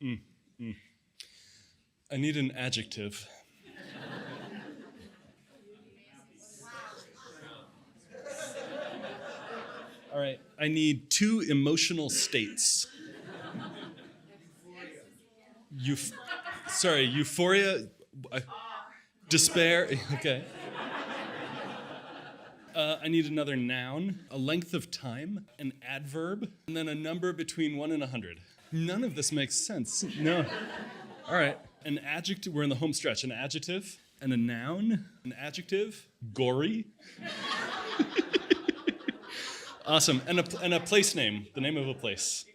Mm, mm. I need an adjective. All right, I need two emotional states. Euph- Sorry, euphoria, uh, despair. Okay. I need another noun, a length of time, an adverb, and then a number between 1 and 100. None of this makes sense. No. All right. An adjective, we're in the home stretch. An adjective and a noun, an adjective, gory. Awesome. And a place name, the name of a place.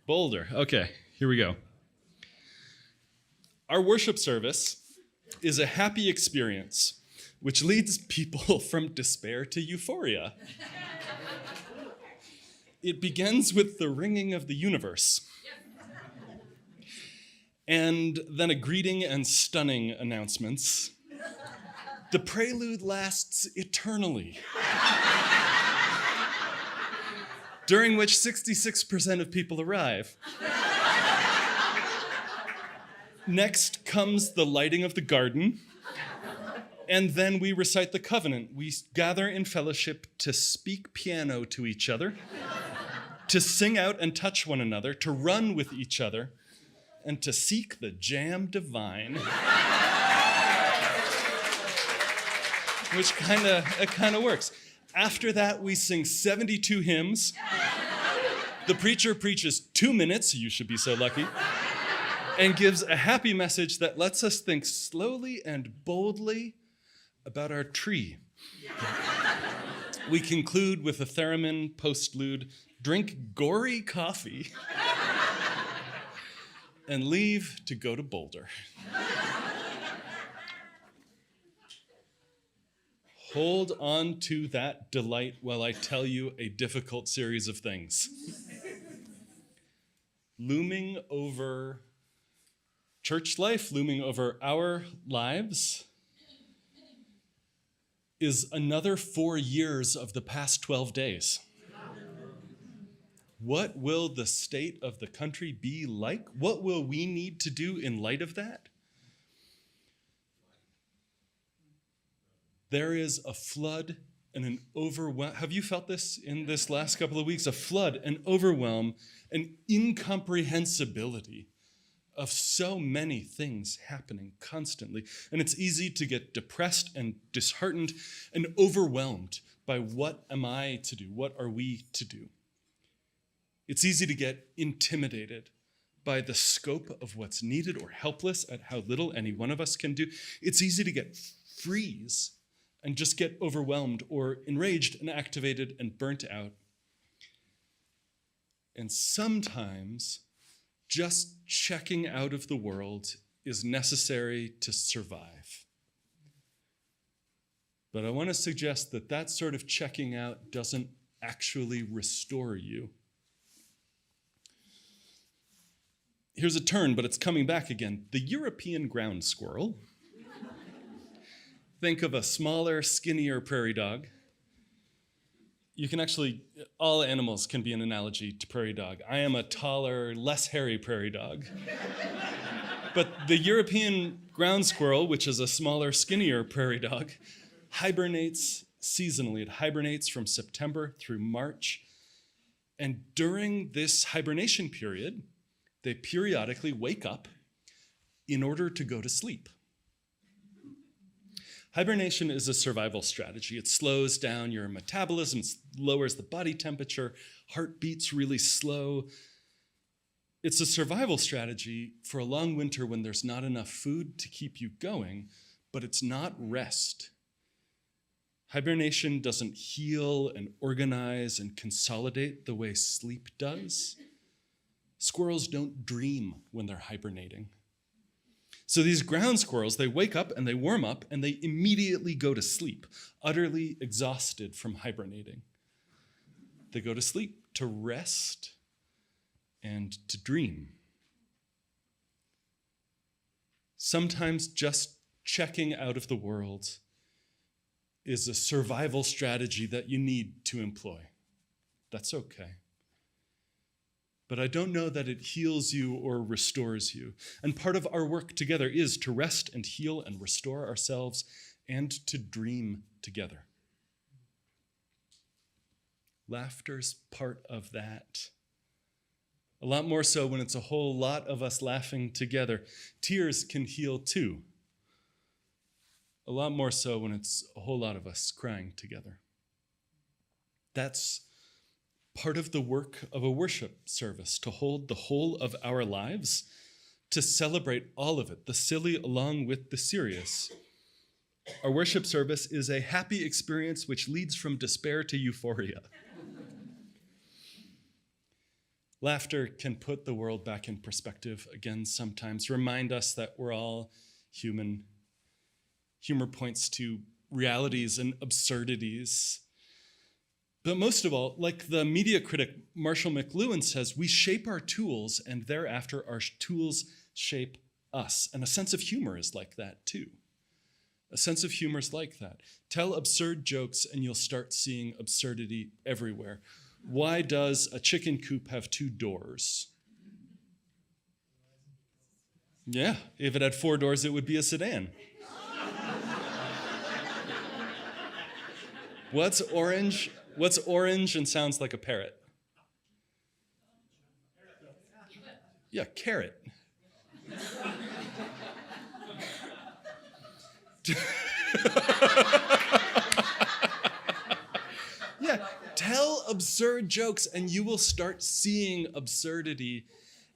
Boulder. Okay, here we go. Our worship service is a happy experience which leads people from despair to euphoria. It begins with the ringing of the universe, and then a greeting and stunning announcements. The prelude lasts eternally, during which 66% of people arrive. Next comes the lighting of the garden, and then we recite the covenant. We gather in fellowship to speak piano to each other, to sing out and touch one another, to run with each other, and to seek the jam divine. Which kind of works. After that, we sing 72 hymns. The preacher preaches 2 minutes, you should be so lucky, and gives a happy message that lets us think slowly and boldly about our tree. We conclude with a theremin postlude, drink gory coffee, and leave to go to Boulder. Hold on to that delight while I tell you a difficult series of things. Looming over church life, looming over our lives, is another 4 years of the past 12 days. What will the state of the country be like? What will we need to do in light of that? There is a flood and an overwhelm. Have you felt this in this last couple of weeks? A flood, an overwhelm, an incomprehensibility of so many things happening constantly. And it's easy to get depressed and disheartened and overwhelmed by what am I to do? What are we to do? It's easy to get intimidated by the scope of what's needed or helpless at how little any one of us can do. It's easy to get freeze and just get overwhelmed or enraged and activated and burnt out. And sometimes just checking out of the world is necessary to survive. But I want to suggest that that sort of checking out doesn't actually restore you. Here's a turn, but it's coming back again. The European ground squirrel. Think of a smaller, skinnier prairie dog. You can actually, all animals can be an analogy to prairie dog. I am a taller, less hairy prairie dog. But the European ground squirrel, which is a smaller, skinnier prairie dog, hibernates seasonally. It hibernates from September through March. And during this hibernation period, they periodically wake up in order to go to sleep. Hibernation is a survival strategy. It slows down your metabolism, it lowers the body temperature, heart beats really slow. It's a survival strategy for a long winter when there's not enough food to keep you going, but it's not rest. Hibernation doesn't heal and organize and consolidate the way sleep does. Squirrels don't dream when they're hibernating. So these ground squirrels, they wake up and they warm up and they immediately go to sleep, utterly exhausted from hibernating. They go to sleep to rest and to dream. Sometimes just checking out of the world is a survival strategy that you need to employ. That's okay. but I don't know that it heals you or restores you. And part of our work together is to rest and heal and restore ourselves and to dream together. Laughter's part of that. A lot more so when it's a whole lot of us laughing together. Tears can heal too. A lot more so when it's a whole lot of us crying together. That's part of the work of a worship service, to hold the whole of our lives, to celebrate all of it, the silly along with the serious. Our worship service is a happy experience which leads from despair to euphoria. Laughter can put the world back in perspective again sometimes, remind us that we're all human. Humor points to realities and absurdities. But most of all, like the media critic Marshall McLuhan says, we shape our tools and thereafter our tools shape us. And a sense of humor is like that too. A sense of humor is like that. Tell absurd jokes and you'll start seeing absurdity everywhere. Why does a chicken coop have 2 doors? Yeah, if it had 4 doors, it would be a sedan. What's orange? What's orange and sounds like a parrot? Yeah, carrot. Yeah, tell absurd jokes and you will start seeing absurdity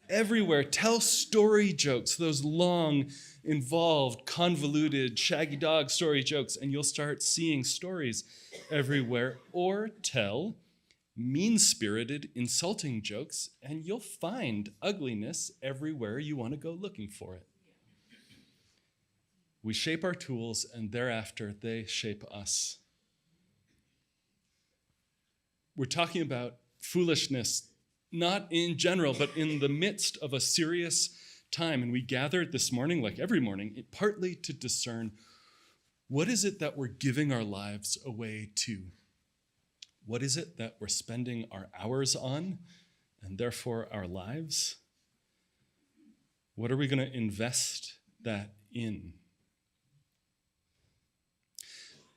everywhere. Tell story jokes, those long, involved, convoluted, shaggy dog story jokes, and you'll start seeing stories everywhere. Or tell mean-spirited, insulting jokes, and you'll find ugliness everywhere you want to go looking for it. We shape our tools, and thereafter they shape us. We're talking about foolishness, not in general, but in the midst of a serious time. And we gathered this morning, like every morning, partly to discern what is it that we're giving our lives away to? What is it that we're spending our hours on, and therefore our lives? What are we going to invest that in?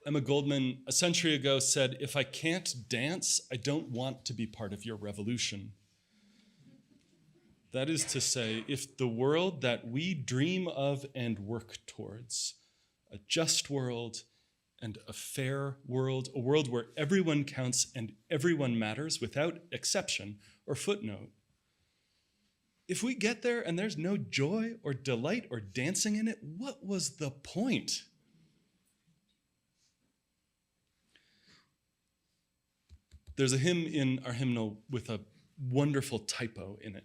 Emma Goldman, a century ago, said, "If I can't dance, I don't want to be part of your revolution." That is to say, if the world that we dream of and work towards, a just world and a fair world, a world where everyone counts and everyone matters without exception or footnote, if we get there and there's no joy or delight or dancing in it, what was the point? There's a hymn in our hymnal with a wonderful typo in it.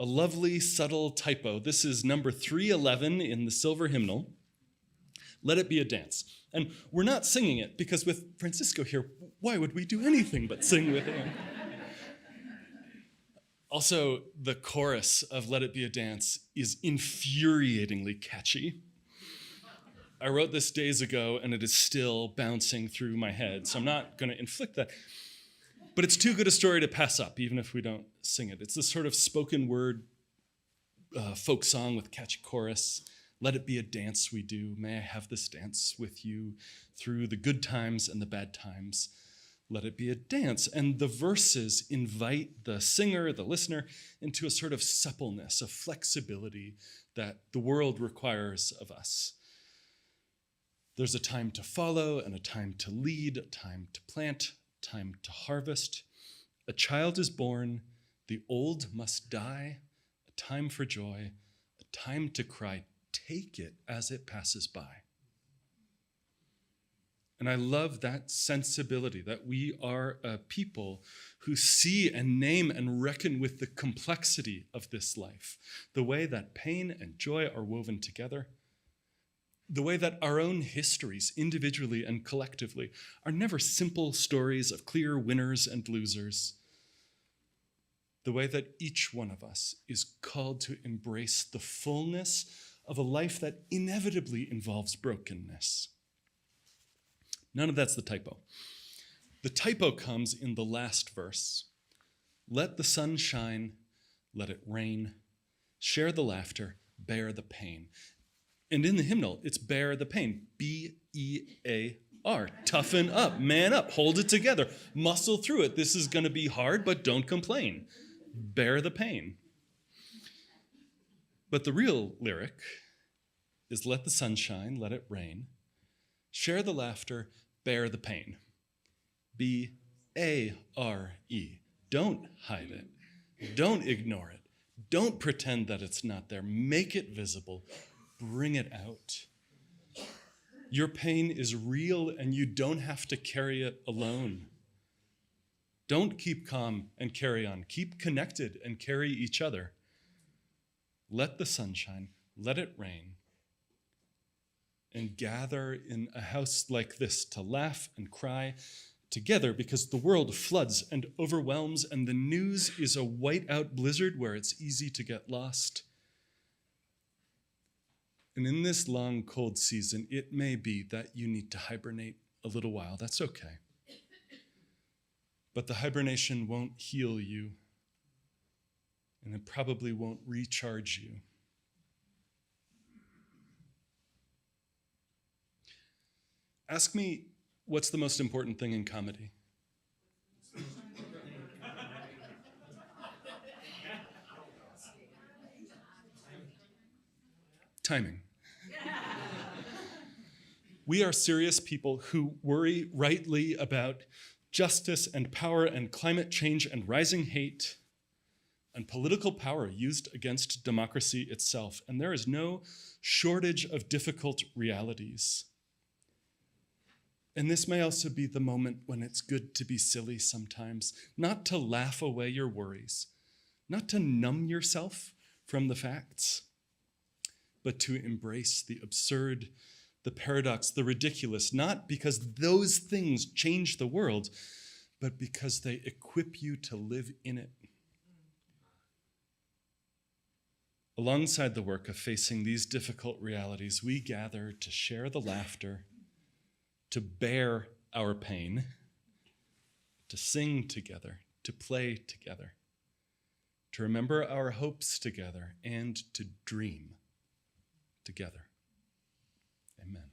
A lovely, subtle typo. This is number 311 in the silver hymnal. Let it be a dance. And we're not singing it because with Francisco here, why would we do anything but sing with him? Also, the chorus of Let It Be a Dance is infuriatingly catchy. I wrote this days ago, and it is still bouncing through my head, so I'm not going to inflict that. But it's too good a story to pass up, even if we don't sing it. It's this sort of spoken word folk song with catchy chorus. Let it be a dance we do. May I have this dance with you through the good times and the bad times. Let it be a dance. And the verses invite the singer, the listener, into a sort of suppleness, a flexibility that the world requires of us. There's a time to follow and a time to lead, a time to plant, a time to harvest. A child is born, the old must die, a time for joy, a time to cry, take it as it passes by. And I love that sensibility that we are a people who see and name and reckon with the complexity of this life, the way that pain and joy are woven together, the way that our own histories, individually and collectively, are never simple stories of clear winners and losers, the way that each one of us is called to embrace the fullness of a life that inevitably involves brokenness. None of that's the typo. The typo comes in the last verse. Let the sun shine, let it rain. Share the laughter, bear the pain. And in the hymnal, it's bear the pain. B-E-A-R. Toughen up, man up, hold it together, muscle through it. This is going to be hard, but don't complain. Bear the pain. But the real lyric is let the sun shine, let it rain. Share the laughter, bear the pain. B-A-R-E. Don't hide it. Don't ignore it. Don't pretend that it's not there. Make it visible. Bring it out. Your pain is real and you don't have to carry it alone. Don't keep calm and carry on. Keep connected and carry each other. Let the sun shine, let it rain, and gather in a house like this to laugh and cry together, because the world floods and overwhelms and the news is a whiteout blizzard where it's easy to get lost. And in this long, cold season, it may be that you need to hibernate a little while. That's okay. But the hibernation won't heal you, and it probably won't recharge you. Ask me, what's the most important thing in comedy? Timing. We are serious people who worry rightly about justice and power and climate change and rising hate and political power used against democracy itself. And there is no shortage of difficult realities. And this may also be the moment when it's good to be silly sometimes, not to laugh away your worries, not to numb yourself from the facts, but to embrace the absurd, the paradox, the ridiculous, not because those things change the world, but because they equip you to live in it. Alongside the work of facing these difficult realities, we gather to share the laughter, to bear our pain, to sing together, to play together, to remember our hopes together, and to dream together. Amen.